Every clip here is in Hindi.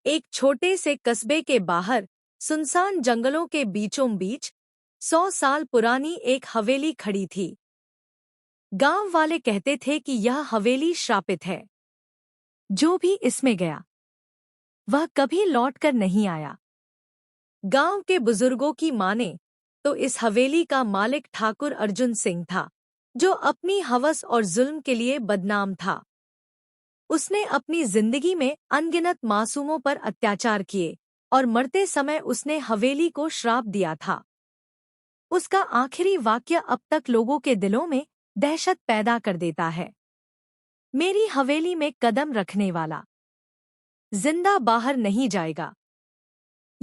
एक छोटे से कस्बे के बाहर सुनसान जंगलों के बीचों बीच 100 साल पुरानी एक हवेली खड़ी थी। गांव वाले कहते थे कि यह हवेली श्रापित है। जो भी इसमें गया वह कभी लौटकर नहीं आया। गांव के बुजुर्गों की माने तो इस हवेली का मालिक ठाकुर अर्जुन सिंह था, जो अपनी हवस और जुल्म के लिए बदनाम था। उसने अपनी जिंदगी में अनगिनत मासूमों पर अत्याचार किए और मरते समय उसने हवेली को श्राप दिया था। उसका आखिरी वाक्य अब तक लोगों के दिलों में दहशत पैदा कर देता है। मेरी हवेली में कदम रखने वाला जिंदा बाहर नहीं जाएगा।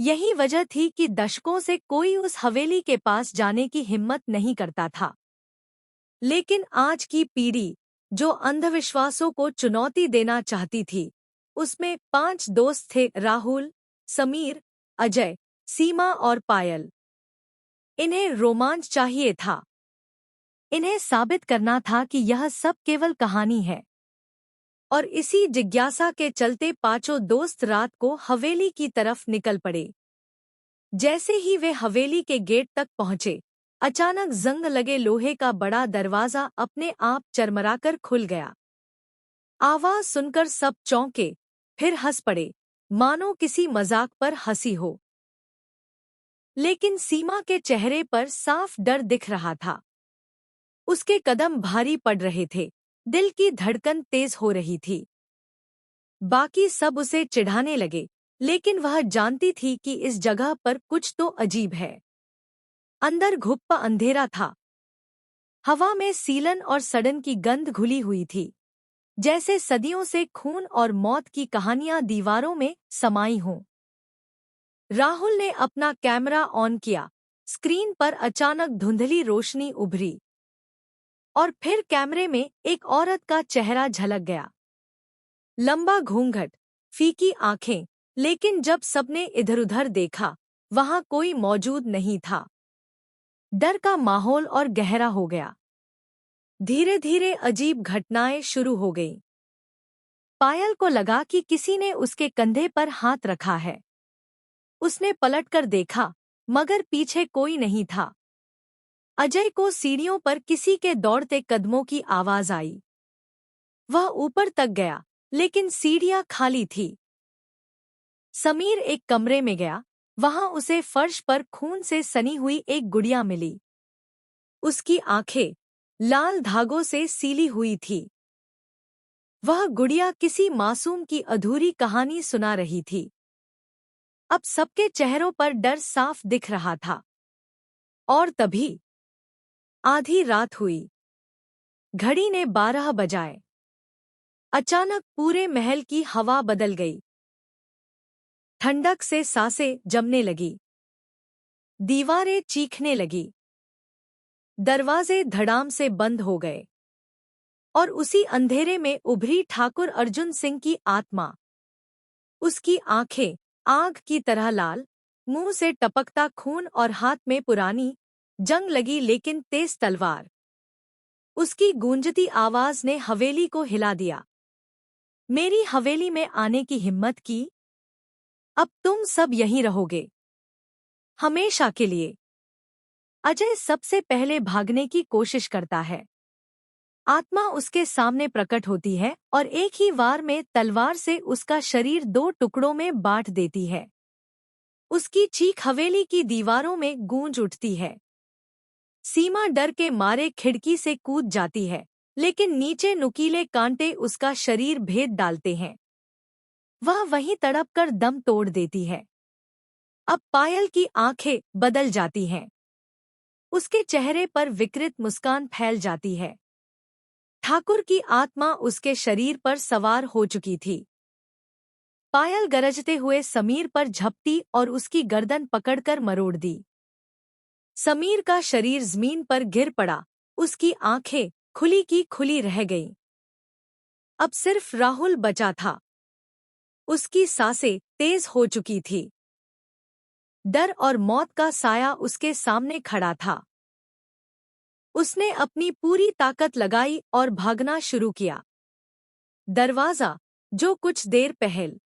यही वजह थी कि दशकों से कोई उस हवेली के पास जाने की हिम्मत नहीं करता था। लेकिन आज की पीढ़ी, जो अंधविश्वासों को चुनौती देना चाहती थी, उसमें 5 दोस्त थे: राहुल, समीर, अजय, सीमा और पायल। इन्हें रोमांच चाहिए था। इन्हें साबित करना था कि यह सब केवल कहानी है। और इसी जिज्ञासा के चलते पांचों दोस्त रात को हवेली की तरफ निकल पड़े। जैसे ही वे हवेली के गेट तक पहुंचे, अचानक जंग लगे लोहे का बड़ा दरवाजा अपने आप चरमराकर खुल गया। आवाज सुनकर सब चौंके, फिर हंस पड़े, मानो किसी मजाक पर हंसी हो। लेकिन सीमा के चेहरे पर साफ डर दिख रहा था। उसके कदम भारी पड़ रहे थे, दिल की धड़कन तेज हो रही थी। बाकी सब उसे चिढ़ाने लगे, लेकिन वह जानती थी कि इस जगह पर कुछ तो अजीब है। अंदर घुप्पा अंधेरा था। हवा में सीलन और सड़न की गंध घुली हुई थी, जैसे सदियों से खून और मौत की कहानियां दीवारों में समाई हों। राहुल ने अपना कैमरा ऑन किया। स्क्रीन पर अचानक धुंधली रोशनी उभरी और फिर कैमरे में एक औरत का चेहरा झलक गया। लंबा घूंघट, फीकी आंखें, लेकिन जब सबने इधर-उधर देखा, वहां कोई मौजूद नहीं था। डर का माहौल और गहरा हो गया। धीरे-धीरे अजीब घटनाएं शुरू हो गईं। पायल को लगा कि किसी ने उसके कंधे पर हाथ रखा है। उसने पलटकर देखा, मगर पीछे कोई नहीं था। अजय को सीढ़ियों पर किसी के दौड़ते कदमों की आवाज आई। वह ऊपर तक गया, लेकिन सीढ़ियां खाली थी। समीर एक कमरे में गया। वहां उसे फर्श पर खून से सनी हुई एक गुड़िया मिली। उसकी आंखें लाल धागों से सीली हुई थी। वह गुड़िया किसी मासूम की अधूरी कहानी सुना रही थी। अब सबके चेहरों पर डर साफ दिख रहा था। और तभी आधी रात हुई। घड़ी ने 12 बजाए। अचानक पूरे महल की हवा बदल गई। ठंडक से सांसें जमने लगी। दीवारें चीखने लगी। दरवाजे धड़ाम से बंद हो गए। और उसी अंधेरे में उभरी ठाकुर अर्जुन सिंह की आत्मा। उसकी आंखें आग की तरह लाल, मुंह से टपकता खून और हाथ में पुरानी, जंग लगी लेकिन तेज तलवार। उसकी गूंजती आवाज ने हवेली को हिला दिया। मेरी हवेली में आने की हिम्मत की? अब तुम सब यहीं रहोगे, हमेशा के लिए। अजय सबसे पहले भागने की कोशिश करता है। आत्मा उसके सामने प्रकट होती है और एक ही वार में तलवार से उसका शरीर 2 टुकड़ों में बांट देती है। उसकी चीख हवेली की दीवारों में गूंज उठती है। सीमा डर के मारे खिड़की से कूद जाती है, लेकिन नीचे नुकीले कांटे उसका शरीर भेद डालते हैं। वह वहीं तड़पकर दम तोड़ देती है। अब पायल की आंखें बदल जाती हैं। उसके चेहरे पर विकृत मुस्कान फैल जाती है। ठाकुर की आत्मा उसके शरीर पर सवार हो चुकी थी। पायल गरजते हुए समीर पर झपटी और उसकी गर्दन पकड़कर मरोड़ दी। समीर का शरीर जमीन पर गिर पड़ा। उसकी आंखें खुली की खुली रह गईं। अब सिर्फ राहुल बचा था। उसकी सांसें तेज हो चुकी थी। डर और मौत का साया उसके सामने खड़ा था। उसने अपनी पूरी ताकत लगाई और भागना शुरू किया। दरवाजा, जो कुछ देर पहले